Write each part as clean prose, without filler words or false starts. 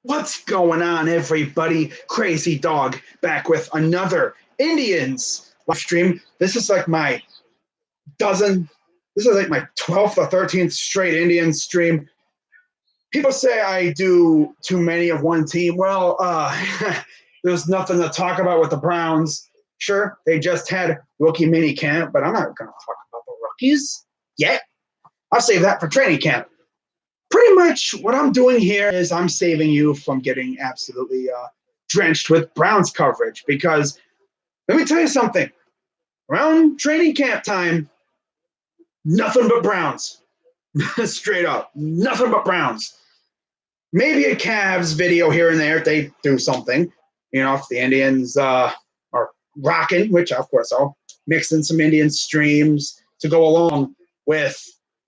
What's going on, everybody? Crazy Dog back with another Indians live stream. This is like my dozen, this is like my 12th or 13th straight Indians stream. People say I do too many of one team. Well, there's nothing to talk about with the Browns. Sure, they just had rookie mini camp, but I'm not going to talk about the rookies yet. I'll save that for training camp. Pretty much what I'm doing here is I'm saving you from getting absolutely drenched with Browns coverage because let me tell you something. Around training camp time, nothing but Browns. Straight up, nothing but Browns. Maybe a Cavs video here and there if they do something. You know, if the Indians are rocking, which of course I'll mix in some Indian streams to go along with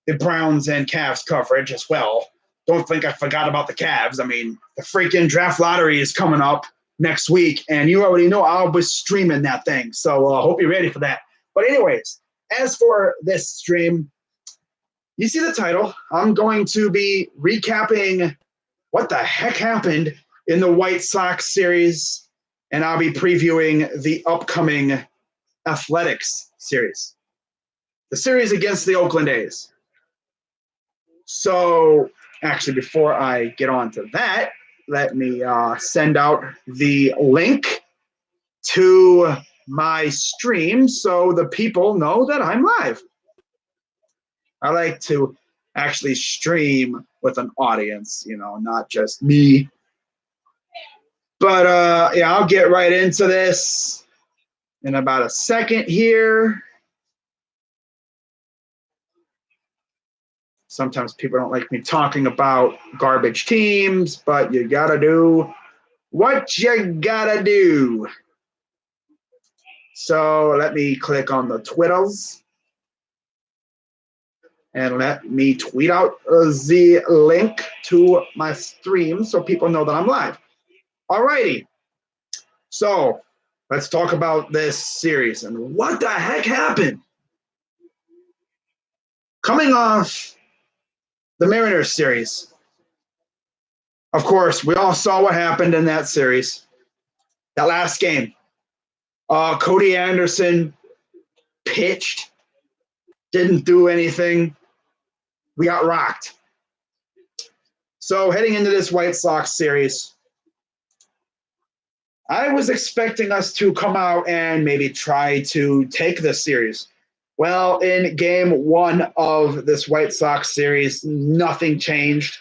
the Browns and Cavs coverage as well. Don't think I forgot about the Cavs. I mean, the freaking draft lottery is coming up next week, and you already know I'll be streaming that thing. So I hope you're ready for that. But anyways, as for this stream, you see the title. I'm going to be recapping what the heck happened in the White Sox series, and I'll be previewing the upcoming Athletics series, the series against the Oakland A's. So actually, before I get on to that, let me send out the link to my stream so the people know that I'm live. I like to actually stream with an audience, you know, not just me. But yeah, I'll get right into this in about a second here. Sometimes people don't like me talking about garbage teams, but you gotta do what you gotta do. So let me click on the Twitters and let me tweet out the link to my stream so people know that I'm live. Alrighty. So let's talk about this series and what the heck happened. Coming off the Mariners series, of course, we all saw what happened in that series. That last game, Cody Anderson pitched, didn't do anything. We got rocked. So heading into this White Sox series, I was expecting us to come out and maybe try to take this series. Well, in game one of this White Sox series, nothing changed.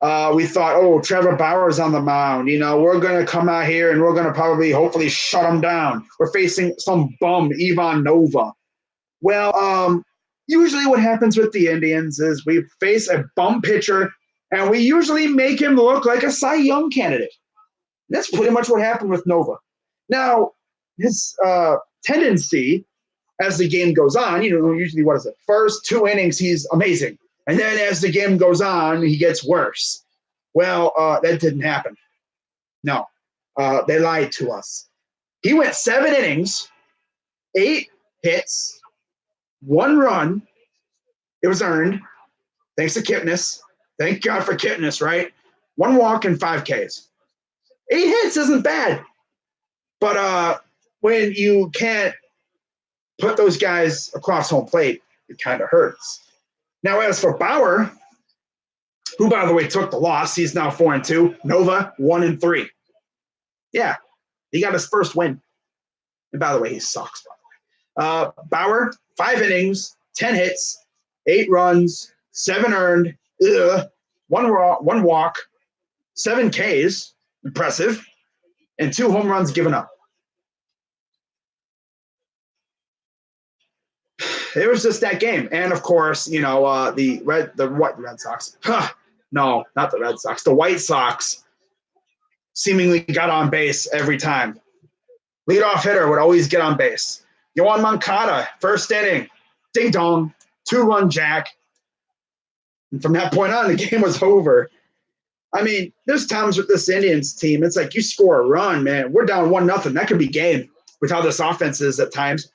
We thought, oh, Trevor Bauer's on the mound. You know, we're going to come out here and we're going to probably, hopefully, shut him down. We're facing some bum, Ivan Nova. Well, usually what happens with the Indians is we face a bum pitcher, and we usually make him look like a Cy Young candidate. That's pretty much what happened with Nova. Now, his tendency as the game goes on, you know, usually what is it? First 2 innings, he's amazing. And then as the game goes on, he gets worse. Well, that didn't happen. No, they lied to us. He went 7 innings, 8 hits, 1 run. It was earned. Thanks to Kipnis. Thank God for Kipnis, right? 1 walk and 5 Ks. 8 hits isn't bad. But when you can't put those guys across home plate, it kind of hurts. Now, as for Bauer, who, by the way, took the loss, he's now 4-2. Nova, 1-3. Yeah, he got his first win. And by the way, he sucks, by the way. Bauer, 5 innings, 10 hits, 8 runs, 7 earned, 1 walk, 7 Ks, impressive, and 2 home runs given up. It was just that game. And, of course, you know, the Red Sox? No, not the Red Sox. The White Sox seemingly got on base every time. Leadoff hitter would always get on base. Yoan Moncada, first inning, ding-dong, 2-run jack. And from that point on, the game was over. I mean, there's times with this Indians team, it's like you score a run, man. We're down 1-0. That could be game with how this offense is at times.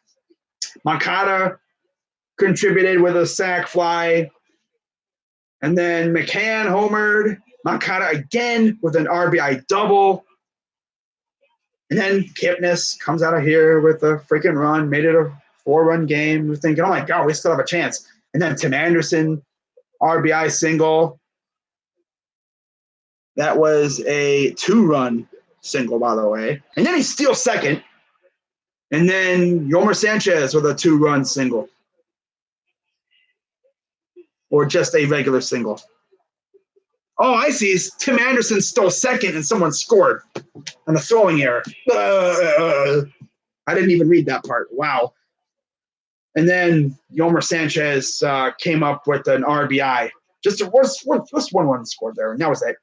Moncada contributed with a sac fly. And then McCann homered. Moncada again with an RBI double. And then Kipnis comes out of here with a freaking run, made it a 4-run game. We're thinking, oh my God, we still have a chance. And then Tim Anderson, RBI single. That was a 2-run single, by the way. And then he steals second. And then Yomer Sanchez with a 2-run single. Or just a regular single. Oh, I see. Tim Anderson stole second and someone scored on a throwing error. I didn't even read that part. Wow. And then Yomer Sanchez came up with an RBI. Just one run scored there, and that was it.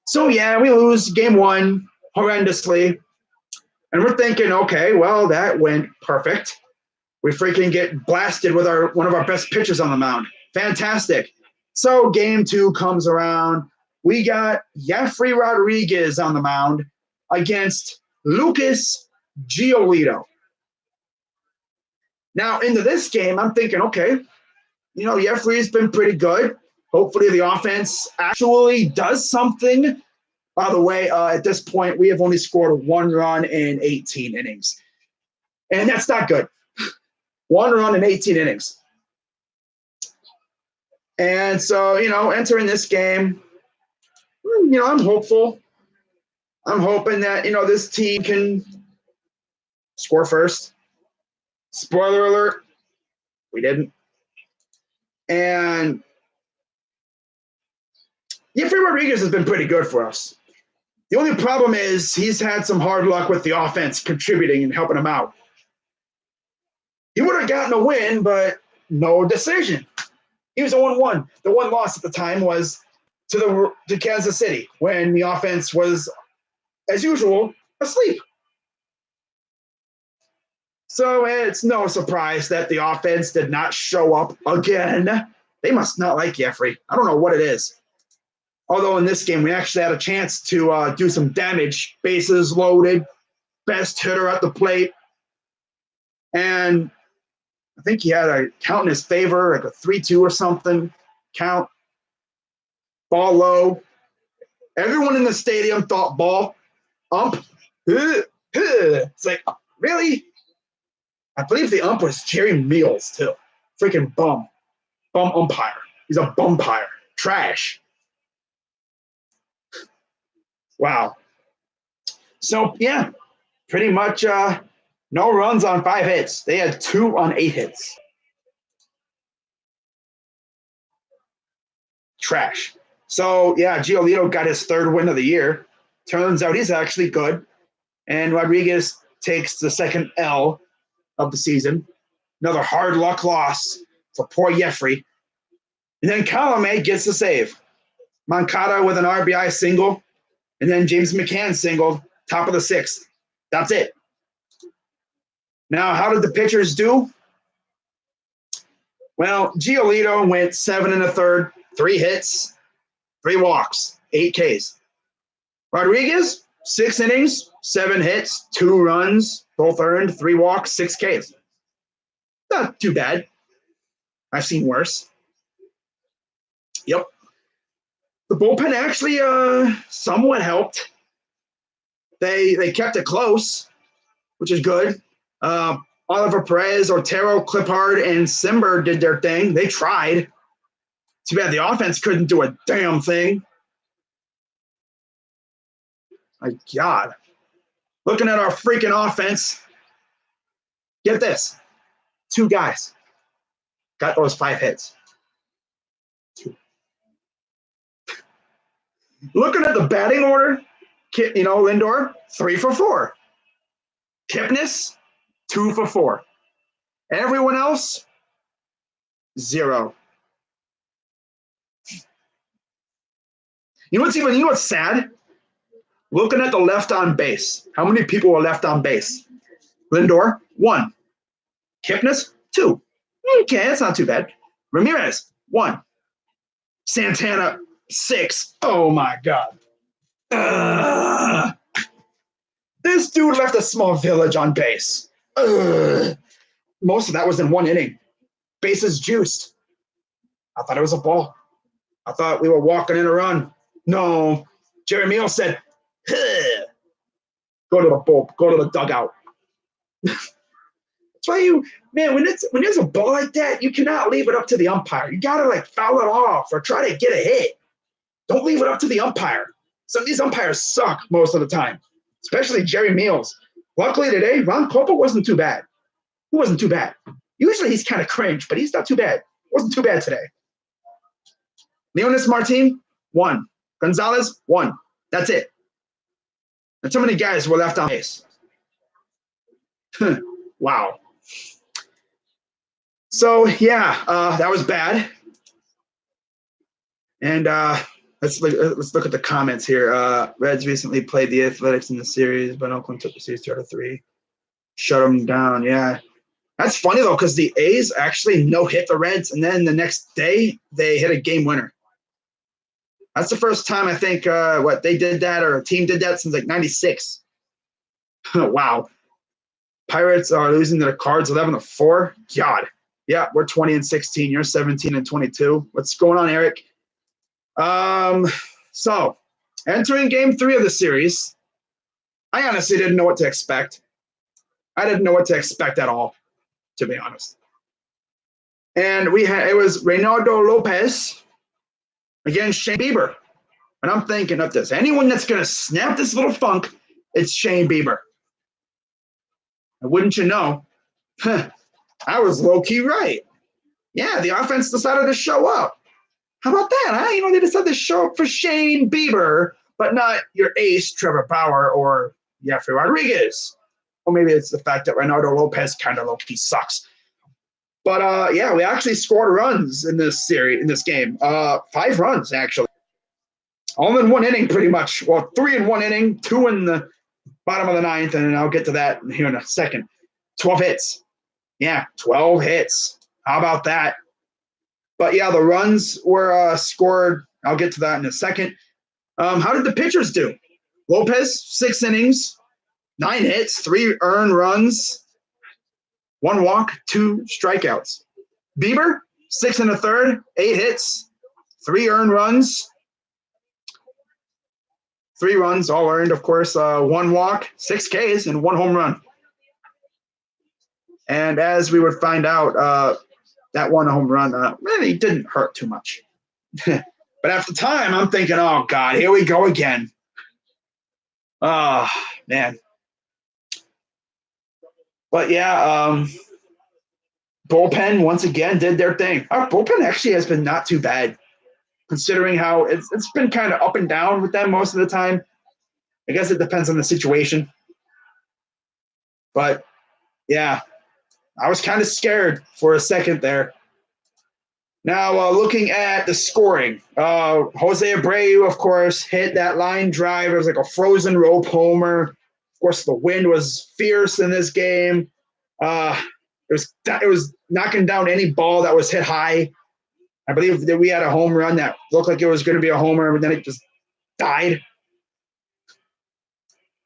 So, yeah, we lose game 1 horrendously. And we're thinking, okay, well, that went perfect. We freaking get blasted with one of our best pitchers on the mound. Fantastic. So game 2 comes around. We got Jeffrey Rodriguez on the mound against Lucas Giolito. Now, into this game, I'm thinking, okay, Jeffrey's been pretty good. Hopefully the offense actually does something. By the way, at this point, we have only scored 1 run in 18 innings. And that's not good. 1 run in 18 innings. And so, entering this game, I'm hopeful. I'm hoping that, this team can score first. Spoiler alert, we didn't. And Jeffrey Rodriguez has been pretty good for us. The only problem is he's had some hard luck with the offense contributing and helping him out. He would have gotten a win, but no decision. He was 0-1. The one loss at the time was to Kansas City when the offense was, as usual, asleep. So it's no surprise that the offense did not show up again. They must not like Jeffrey. I don't know what it is. Although in this game, we actually had a chance to do some damage. Bases loaded, best hitter at the plate. And I think he had a count in his favor, like a 3-2 or something count. Ball low. Everyone in the stadium thought ball. Ump. It's like, really? I believe the ump was Jerry Meals, too. Freaking bum. Bum umpire. He's a bumpire. Trash. Wow. So, yeah, pretty much no runs on 5 hits. They had 2 on 8 hits. Trash. So, yeah, Giolito got his 3rd win of the year. Turns out he's actually good. And Rodriguez takes the 2nd L of the season. Another hard luck loss for poor Jeffrey. And then Colome gets the save. Moncada with an RBI single. And then James McCann single, top of the 6th. That's it. Now, how did the pitchers do? Well, Giolito went 7 1/3, 3 hits, 3 walks, 8 Ks. Rodriguez, 6 innings, 7 hits, 2 runs, both earned, 3 walks, 6 Ks. Not too bad. I've seen worse. Yep. The bullpen actually somewhat helped. They kept it close, which is good. Oliver Perez, Otero, Cliphard, and Simber did their thing. They tried. Too bad the offense couldn't do a damn thing. My God. Looking at our freaking offense, get this. 2 guys got those 5 hits. 2. Looking at the batting order, Lindor, 3 for 4. Kipnis, 2 for 4. Everyone else, 0. You know what's sad? Looking at the left on base. How many people were left on base? Lindor, 1. Kipnis, 2. Okay, that's not too bad. Ramirez, 1. Santana, 6. Oh my God. This dude left a small village on base. Most of that was in 1 inning. Bases juiced. I thought it was a ball. I thought we were walking in a run. No. Jerry Meals said, "Huh, go to the bull, go to the dugout." That's why man, when there's a ball like that, you cannot leave it up to the umpire. You gotta like foul it off or try to get a hit. Don't leave it up to the umpire. Some of these umpires suck most of the time, especially Jerry Meals. Luckily today, Ron Popa wasn't too bad. He wasn't too bad. Usually he's kind of cringe, but he's not too bad. Wasn't too bad today. Leonis Martin, 1. Gonzalez, 1. That's it. And so many guys were left on base. Wow. So yeah, that was bad. And let's look at the comments here. Reds recently played the Athletics in the series, but Oakland took the series 2-3. Shut them down. Yeah, that's funny though, because the A's actually no hit the Reds, and then the next day they hit a game winner. That's the first time I think they did that or a team did that since like '96. Wow. Pirates are losing to the Cards 11-4. God. Yeah, we're 20-16. You're 17-22. What's going on, Eric? So entering game 3 of the series, I honestly didn't know what to expect. I didn't know what to expect at all, to be honest. And it was Reynaldo Lopez against Shane Bieber. And I'm thinking, if there's anyone that's going to snap this little funk, it's Shane Bieber. And wouldn't you know, I was low-key right. Yeah, the offense decided to show up. How about that, huh? They decided to show up for Shane Bieber, but not your ace, Trevor Bauer, or Jeffrey Rodriguez. Or maybe it's the fact that Reynaldo Lopez kind of low-key sucks. But, yeah, we actually scored runs in this game. 5 runs, actually. All in 1 inning, pretty much. Well, 3 in 1 inning, 2 in the bottom of the 9th, and I'll get to that here in a second. 12 hits. Yeah, 12 hits. How about that? But, yeah, the runs were scored. I'll get to that in a second. How did the pitchers do? Lopez, 6 innings, 9 hits, 3 earned runs, 1 walk, 2 strikeouts. Bieber, 6 1/3, 8 hits, 3 earned runs. 3 runs, all earned, of course. 1 walk, 6 Ks, and 1 home run. And as we would find out, that 1 home run really didn't hurt too much. But at the time, I'm thinking, oh, God, here we go again. Oh, man. But, yeah, bullpen, once again, did their thing. Our bullpen actually has been not too bad, considering how it's been kind of up and down with them most of the time. I guess it depends on the situation. But, yeah, I was kind of scared for a second there. Now, looking at the scoring, Jose Abreu, of course, hit that line drive. It was like a frozen rope homer. Of course, the wind was fierce in this game. It was knocking down any ball that was hit high. I believe that we had a home run that looked like it was going to be a homer, but then it just died.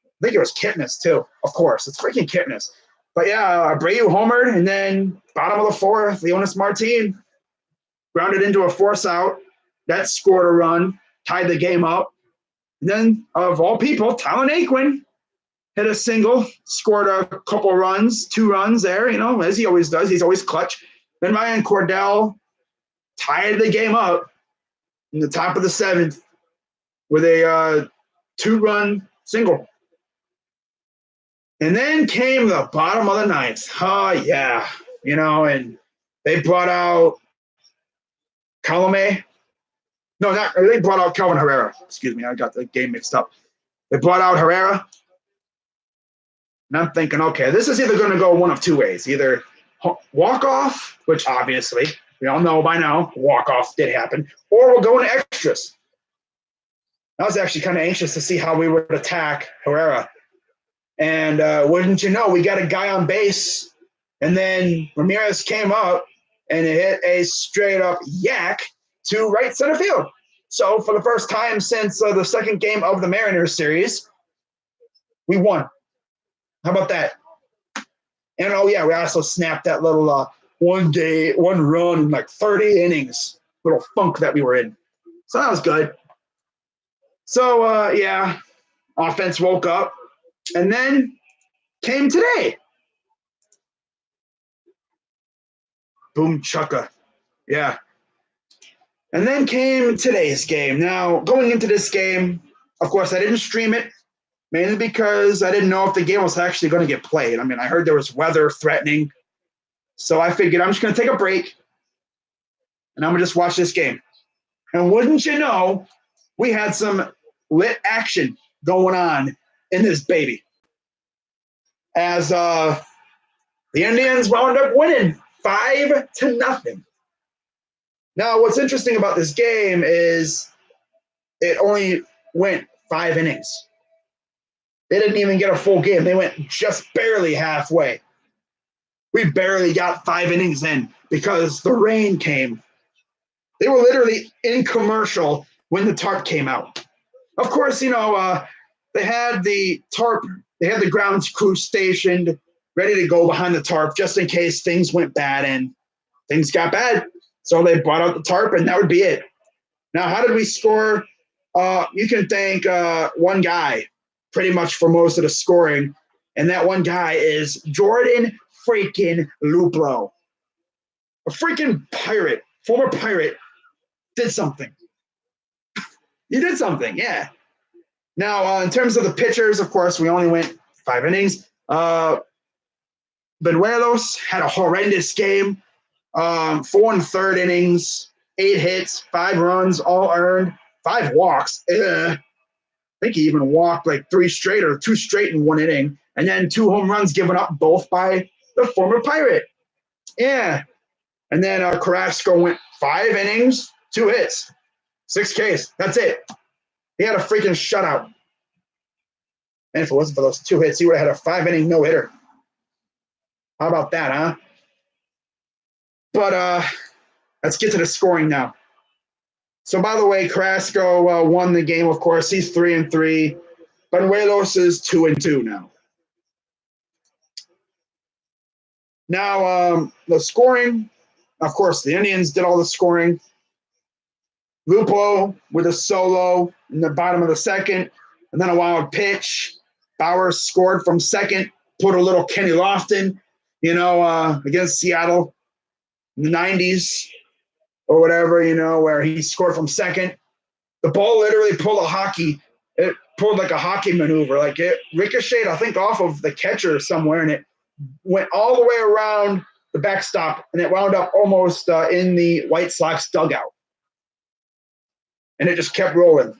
I think it was Kipnis, too. Of course, it's freaking Kipnis. But, yeah, Abreu homered, and then bottom of the 4th, Leonis Martin grounded into a force out. That scored a run, tied the game up. And then, of all people, Talon Aquin hit a single, scored a couple runs, 2 runs there, as he always does. He's always clutch. Then Ryan Cordell tied the game up in the top of the 7th with a 2-run single. And then came the bottom of the 9th. Oh, yeah. And they brought out Colome. No, they brought out Kelvin Herrera. Excuse me, I got the game mixed up. They brought out Herrera. And I'm thinking, okay, this is either going to go one of 2 ways. Either walk-off, which obviously we all know by now, walk-off did happen, or we'll go into extras. I was actually kind of anxious to see how we would attack Herrera. And wouldn't you know, we got a guy on base, and then Ramirez came up and hit a straight-up yak to right center field. So for the first time since the second game of the Mariners series, we won. How about that? And, oh, yeah, we also snapped that little 1 run in like 30 innings, little funk that we were in. So that was good. So, yeah, offense woke up. And then came today. Boom chukka. Yeah. And then came today's game. Now, going into this game, of course, I didn't stream it, mainly because I didn't know if the game was actually going to get played. I mean, I heard there was weather threatening. So I figured I'm just going to take a break and I'm going to just watch this game. And wouldn't you know, we had some lit action going on in this baby. As the Indians wound up winning 5-0. Now, what's interesting about this game is it only went 5 innings. They didn't even get a full game. They went just barely halfway. We barely got 5 innings in because the rain came. They were literally in commercial when the tarp came out. Of course, they had the tarp, they had the grounds crew stationed, ready to go behind the tarp just in case things went bad and things got bad. So they brought out the tarp, and that would be it. Now, how did we score? You can thank one guy pretty much for most of the scoring, and that one guy is Jordan freaking Luplow. A freaking pirate, former pirate, did something. He did something, yeah. Now, in terms of the pitchers, of course, we only went 5 innings. Benuelos had a horrendous game. 4 1/3 innings, 8 hits, 5 runs, all earned, 5 walks. I think he even walked like 3 straight or 2 straight in 1 inning, and then 2 home runs given up, both by the former Pirate. Yeah. And then Carrasco went 5 innings, 2 hits, 6 Ks. That's it. He had a freaking shutout. And if it wasn't for those 2 hits, he would have had a 5 inning no-hitter. How about that, huh? But let's get to the scoring now. So, by the way, Carrasco won the game, of course. He's 3-3. Benuelos is 2-2 now. Now, the scoring, of course, the Indians did all the scoring. Lupo with a solo in the bottom of the second, and then a wild pitch. Bauer scored from second, put a little Kenny Lofton, against Seattle in the 90s or whatever, where he scored from second. The ball literally pulled it pulled like a hockey maneuver. Like it ricocheted, I think, off of the catcher somewhere, and it went all the way around the backstop, and it wound up almost in the White Sox dugout. And it just kept rolling.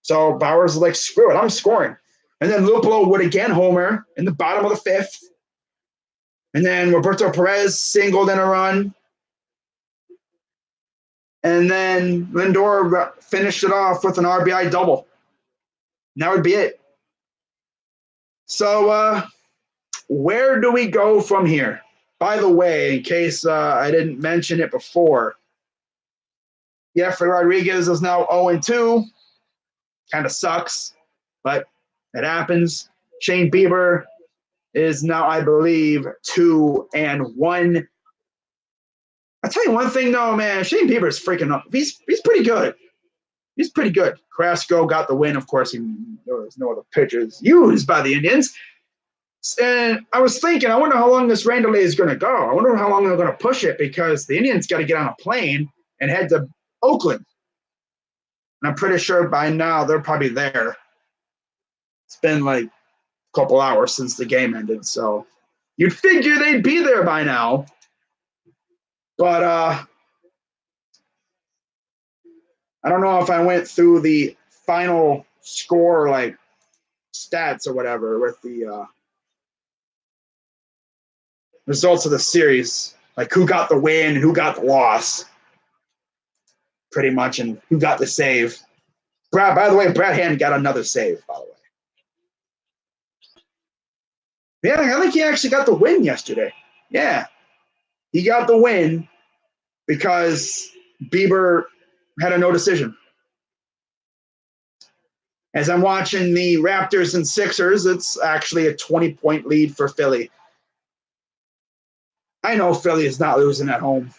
So Bauer's like, screw it, I'm scoring. And then Luplow would again homer in the bottom of the fifth. And then Roberto Perez singled in a run. And then Lindor finished it off with an RBI double. And that would be it. So where do we go from here? By the way, in case I didn't mention it before, Jeffrey Rodriguez is now 0-2. Kind of sucks, but it happens. Shane Bieber is now, I believe, 2-1. I'll tell you one thing, though, man. Shane Bieber's freaking up. He's pretty good. He's pretty good. Carrasco got the win. Of course, there was no other pitchers used by the Indians. And I was thinking, I wonder how long this rain delay is going to go. I wonder how long they're going to push it, because the Indians got to get on a plane and head to Oakland. And I'm pretty sure by now they're probably there. It's been like a couple hours since the game ended, so you'd figure they'd be there by now. But I don't know if I went through the final score, like stats or whatever, with the results of the series, like who got the win and who got the loss, pretty much, and who got the save. By the way, Brad Hand got another save, by the way. Yeah, I think he actually got the win yesterday. Yeah, he got the win because Bieber had a no decision. As I'm watching the Raptors and Sixers, it's actually a 20-point lead for Philly. I know Philly is not losing at home.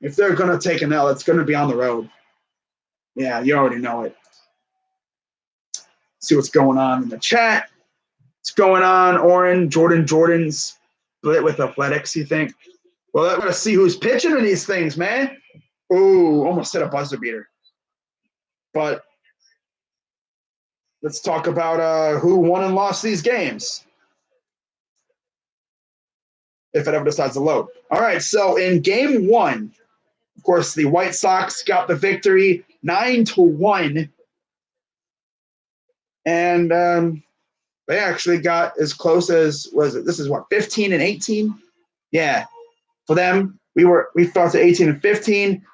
If they're going to take an L, it's going to be on the road. Yeah, you already know it. See what's going on in the chat. What's going on, Oren? Jordan's split with athletics, you think? Well, I'm going to see who's pitching in these things, man. Ooh, almost hit a buzzer beater. But let's talk about who won and lost these games, if it ever decides to load. All right, so in game one, of course, the White Sox got the victory 9-1. And they actually got as close as, this is what, 15 and 18? Yeah, for them, we fell to 18 and 15.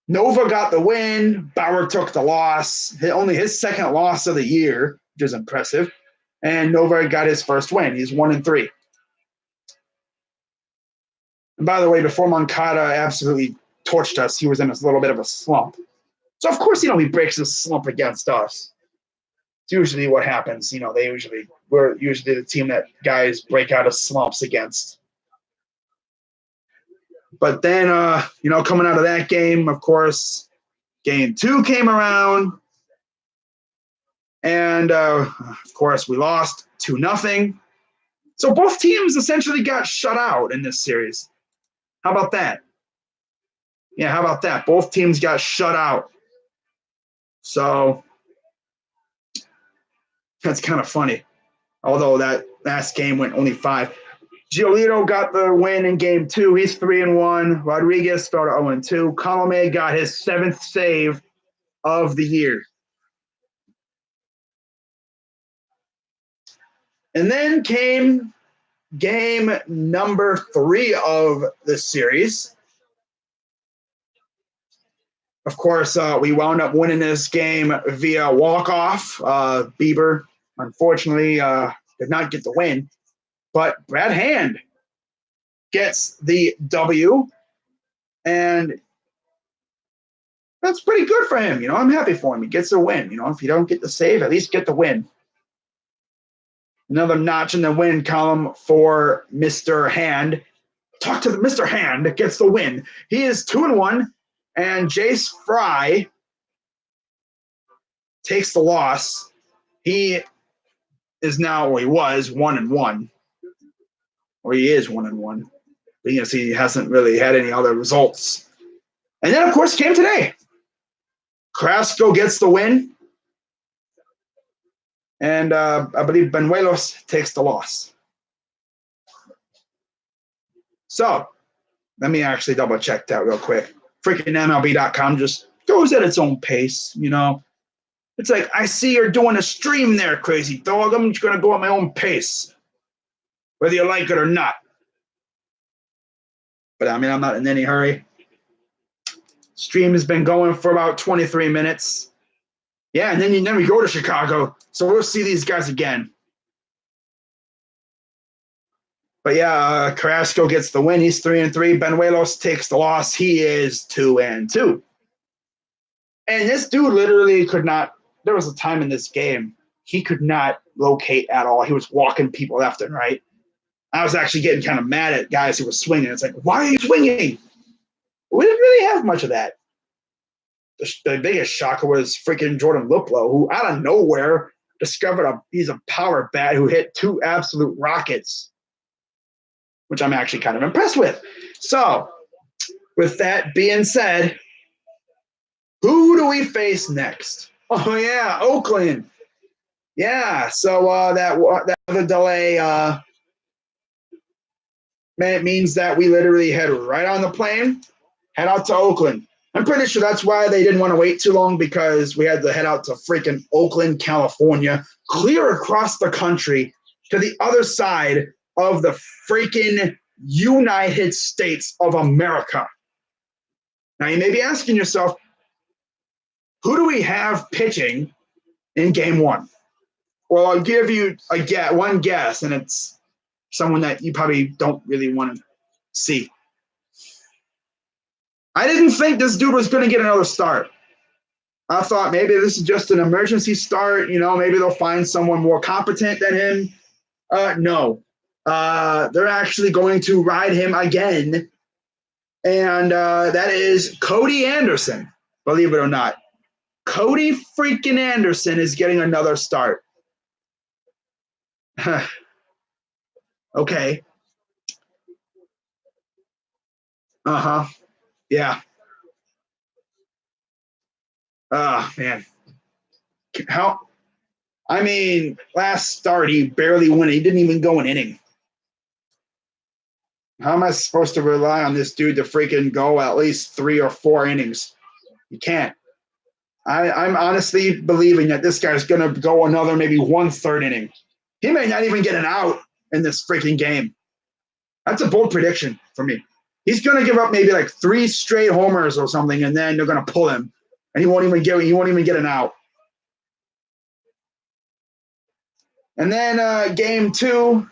Nova got the win. Bauer took the loss. Only his second loss of the year, which is impressive. And Nova got his first win. He's 1-3. And by the way, before Moncada absolutely torched us, he was in a little bit of a slump. So of course, he breaks his slump against us. It's usually what happens. We're usually the team that guys break out of slumps against. But then, coming out of that game, of course, game two came around. And, of course, we lost 2-0. So both teams essentially got shut out in this series. How about that? Yeah, how about that? Both teams got shut out. So that's kind of funny. Although that last game went only 5. Giolito got the win in game two. He's 3-1. Rodriguez started 0-2. Colome got his 7th save of the year. And then came game number 3 of the series. Of course, we wound up winning this game via walk-off. Bieber, unfortunately, did not get the win. But Brad Hand gets the W, and that's pretty good for him. I'm happy for him. He gets a win. If you don't get the save, at least get the win. Another notch in the win column for Mr. Hand. Talk to Mr. Hand that gets the win. He is 2-1, and Jace Fry takes the loss. He is now, or he was, 1-1. Or he is 1-1. Because he hasn't really had any other results. And then, of course, came today. Carrasco gets the win. And I believe Benuelos takes the loss. So, let me actually double check that real quick. Freaking MLB.com just goes at its own pace, It's like, I see you're doing a stream there, crazy dog. I'm just going to go at my own pace, whether you like it or not. But, I'm not in any hurry. Stream has been going for about 23 minutes. Yeah, and then we go to Chicago. So we'll see these guys again. But yeah, Carrasco gets the win. He's 3-3. Benuelos takes the loss. He is 2-2. And this dude literally could not. There was a time in this game he could not locate at all. He was walking people left and right. I was actually getting kind of mad at guys who were swinging. It's like, why are you swinging? We didn't really have much of that. The biggest shocker was freaking Jordan Luplow, who out of nowhere discovered he's a power bat who hit 2 absolute rockets, which I'm actually kind of impressed with. So, with that being said, who do we face next? Oh, yeah, Oakland. Yeah, so that other delay, it means that we literally head right on the plane, head out to Oakland. I'm pretty sure that's why they didn't want to wait too long, because we had to head out to freaking Oakland, California, clear across the country to the other side of the freaking United States of America. Now, you may be asking yourself, who do we have pitching in game one? Well, I'll give you one guess, and it's someone that you probably don't really want to see. I didn't think this dude was going to get another start. I thought maybe this is just an emergency start. Maybe they'll find someone more competent than him. No. They're actually going to ride him again. And that is Cody Anderson, believe it or not. Cody freaking Anderson is getting another start. Okay. Uh-huh. Yeah. Man. How I mean, last start he barely won. He didn't even go an inning. How am I supposed to rely on this dude to freaking go at least 3 or 4 innings? You can't. I'm honestly believing that this guy's gonna go another maybe 1/3 inning. He may not even get an out in this freaking game. That's a bold prediction for me. He's gonna give up maybe like 3 straight homers or something, and then they're gonna pull him, and he won't even get an out. And then game 2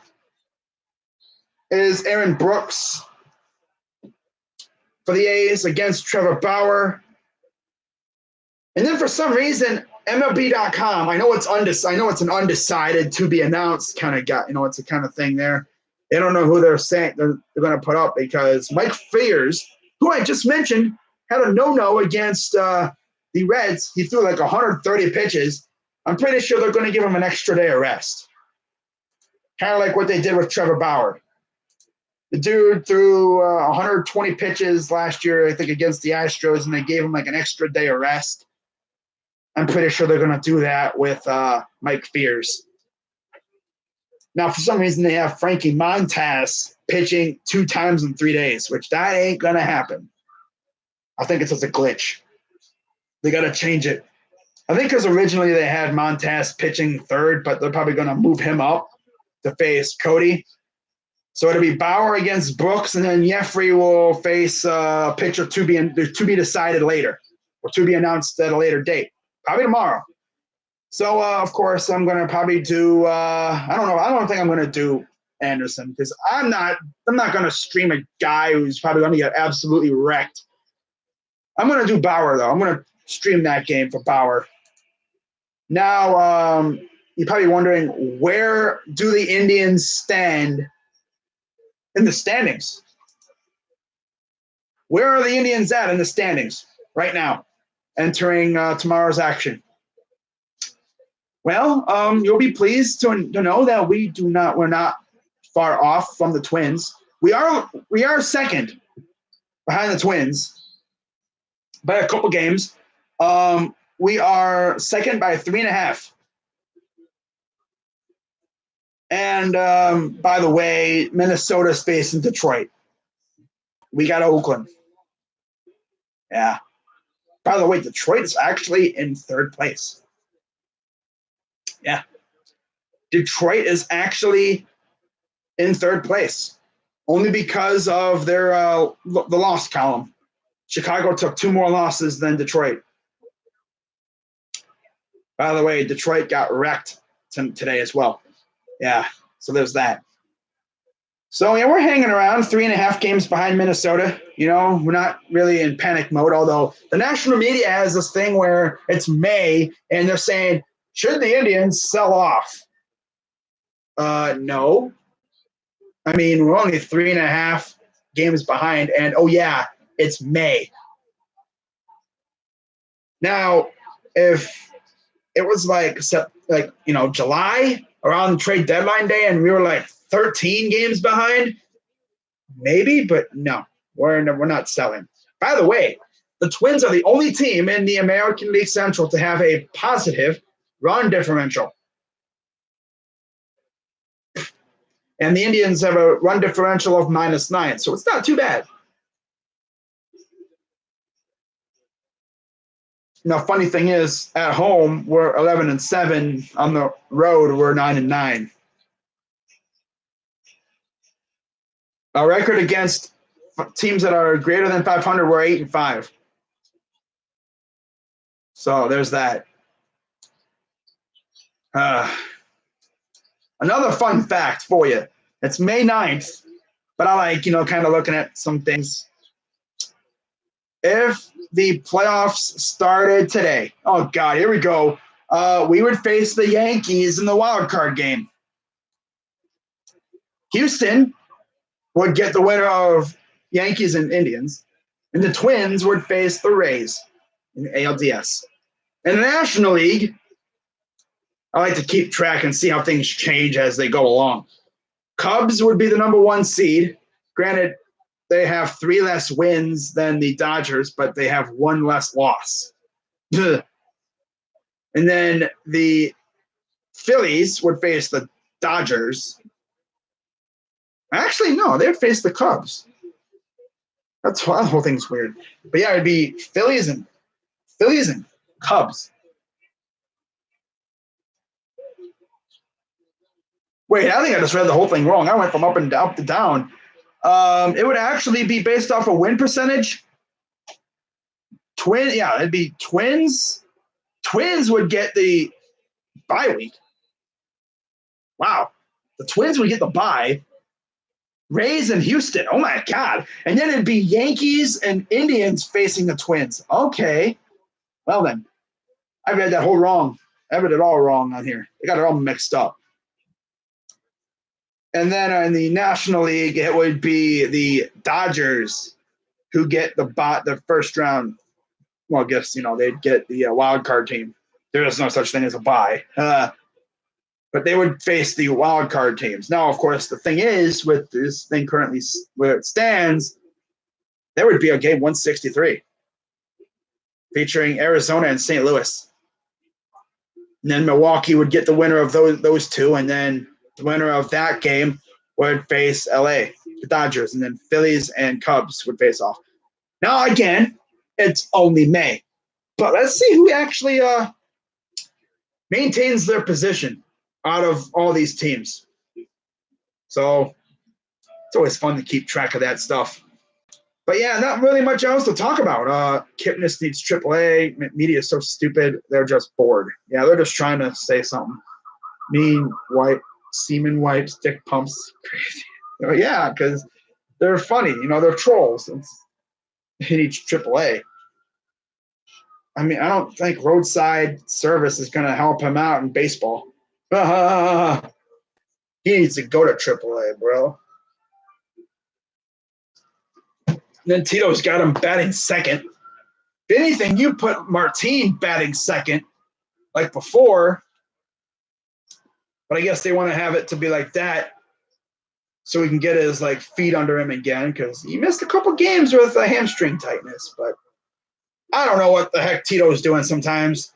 is Aaron Brooks for the A's against Trevor Bauer. And then for some reason, MLB.com, I know it's an undecided to be announced kind of guy. It's a kind of thing there. They don't know who they're saying they're going to put up because Mike Fiers, who I just mentioned, had a no-no against the Reds. He threw like 130 pitches. I'm pretty sure they're going to give him an extra day of rest. Kind of like what they did with Trevor Bauer. The dude threw 120 pitches last year, I think, against the Astros, and they gave him like an extra day of rest. I'm pretty sure they're going to do that with Mike Fiers. Now, for some reason, they have Frankie Montas pitching 2 times in 3 days, which that ain't going to happen. I think it's just a glitch. They got to change it. I think because originally they had Montas pitching 3rd, but they're probably going to move him up to face Cody. So it'll be Bauer against Brooks, and then Jeffrey will face a pitcher to be decided later, or to be announced at a later date, probably tomorrow. So of course I'm gonna probably do. I don't think I'm gonna do Anderson because I'm not gonna stream a guy who's probably gonna get absolutely wrecked. I'm gonna do Bauer though. I'm gonna stream that game for Bauer. Now you're probably wondering, where do the Indians stand in the standings? Where are the Indians at in the standings right now, entering tomorrow's action? Well, you'll be pleased to know that we're not far off from the Twins. We are second behind the Twins by a couple games. We are second by 3.5. And by the way, Minnesota's facing Detroit. We got Oakland. Yeah. By the way, Detroit is actually in 3rd place. Yeah. Detroit is actually in 3rd place, only because of their the loss column. Chicago took 2 more losses than Detroit. By the way, Detroit got wrecked today as well. Yeah, so there's that. So, yeah, we're hanging around 3.5 games behind Minnesota. We're not really in panic mode, although the national media has this thing where it's May, and they're saying, should the Indians sell off? No. I mean, we're only 3.5 games behind, and, oh, yeah, it's May. Now, if it was like July, around trade deadline day, and we were like 13 games behind, maybe, but no, we're not selling. By the way, the Twins are the only team in the American League Central to have a positive run differential. And the Indians have a run differential of -9, so it's not too bad. Now, funny thing is, at home we're 11-7. On the road we're 9-9. Our record against teams that are greater than 500, we're 8-5. So there's that. Another fun fact for you. It's May 9th, but I like, kind of looking at some things. If the playoffs started today, oh God, here we go. We would face the Yankees in the wild card game. Houston would get the winner of Yankees and Indians, and the Twins would face the Rays in the ALDS. In the National League, I like to keep track and see how things change as they go along. Cubs would be the number one seed. Granted, they have 3 less wins than the Dodgers, but they have 1 less loss. And then the Phillies would face the Dodgers. Actually, no, they'd face the Cubs. That's why the whole thing's weird. But yeah, it'd be Phillies and Cubs. Wait, I think I just read the whole thing wrong. I went from up and down to down. It would actually be based off a win percentage. It'd be Twins. Twins would get the bye week. Wow. The Twins would get the bye. Rays and Houston. Oh my God. And then it'd be Yankees and Indians facing the Twins. Okay. Well then. I read that whole wrong. I read it all wrong on here. They got it all mixed up. And then in the National League, it would be the Dodgers who get the first round. Well, I guess, they'd get the wild card team. There is no such thing as a bye. But they would face the wild card teams. Now, of course, the thing is, with this thing currently where it stands, there would be a game 163 featuring Arizona and St. Louis. And then Milwaukee would get the winner of those two, and then the winner of that game would face LA, the Dodgers, and then Phillies and Cubs would face off. Now, again, it's only May. But let's see who actually maintains their position out of all these teams. So it's always fun to keep track of that stuff. But yeah, not really much else to talk about. Kipnis needs AAA. Media is so stupid. They're just bored. Yeah, they're just trying to say something. Mean wipe, semen wipes, dick pumps. Crazy. Yeah, because they're funny. They're trolls. He needs AAA. I mean, I don't think roadside service is going to help him out in baseball. He needs to go to AAA, bro. And then Tito's got him batting second. If anything, you put Martin batting second, like before. But I guess they want to have it to be like that, so we can get his feet under him again, because he missed a couple games with a hamstring tightness. But I don't know what the heck Tito's doing sometimes.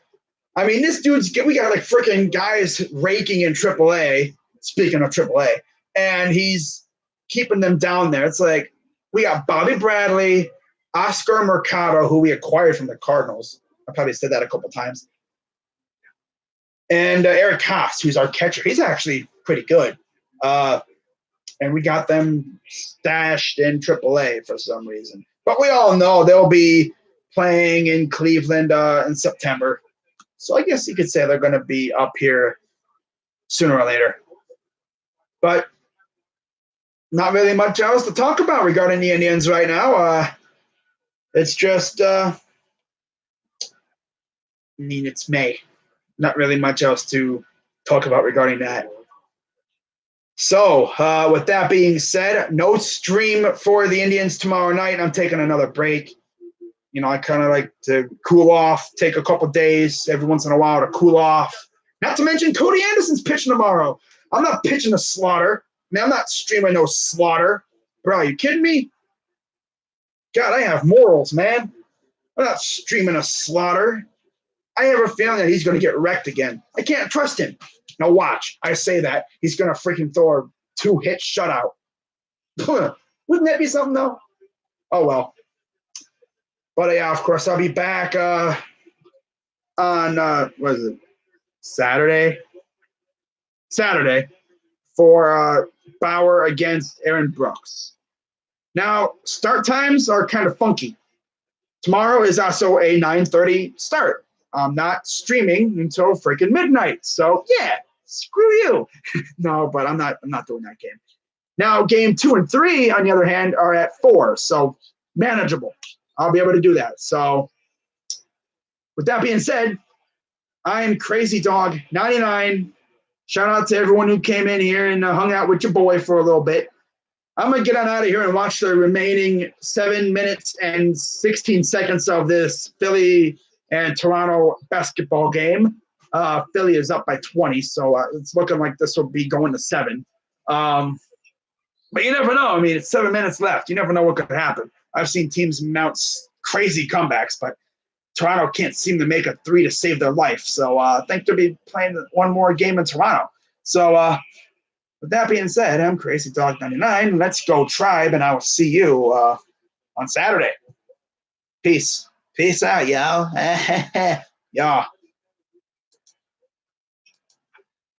I mean, we got freaking guys raking in AAA. Speaking of AAA, and he's keeping them down there. It's like we got Bobby Bradley, Oscar Mercado, who we acquired from the Cardinals. I probably said that a couple times. And Eric Haas, who's our catcher. He's actually pretty good. And we got them stashed in AAA for some reason. But we all know they'll be playing in Cleveland in September. So I guess you could say they're going to be up here sooner or later. But not really much else to talk about regarding the Indians right now. It's just, it's May. Not really much else to talk about regarding that. So, with that being said, no stream for the Indians tomorrow night. I'm taking another break. I kind of like to cool off, take a couple days every once in a while to cool off. Not to mention Cody Anderson's pitching tomorrow. I'm not pitching a slaughter. Man, I'm not streaming no slaughter. Bro, are you kidding me? God, I have morals, man. I'm not streaming a slaughter. I have a feeling that he's going to get wrecked again. I can't trust him. Now watch. I say that. He's going to freaking throw a 2-hit shutout. Wouldn't that be something, though? Oh, well. But, yeah, of course, I'll be back on, what is it, Saturday for Bauer against Aaron Brooks. Now, start times are kind of funky. Tomorrow is also a 9:30 start. I'm not streaming until freaking midnight. So, yeah, screw you. No, but I'm not doing that game. Now, game 2 and 3, on the other hand, are at 4. So, manageable. I'll be able to do that. So, with that being said, I'm Crazy Dog 99. Shout out to everyone who came in here and hung out with your boy for a little bit. I'm going to get on out of here and watch the remaining 7 minutes and 16 seconds of this Philly And Toronto basketball game. Philly is up by 20, so it's looking like this will be going to 7. But you never know. I mean, it's 7 minutes left. You never know what could happen. I've seen teams mount crazy comebacks, but Toronto can't seem to make a 3 to save their life. So I think they'll be playing one more game in Toronto. So with that being said, I'm Crazy Dog 99. Let's go Tribe, and I will see you on Saturday. Peace. Peace out, y'all. Yeah.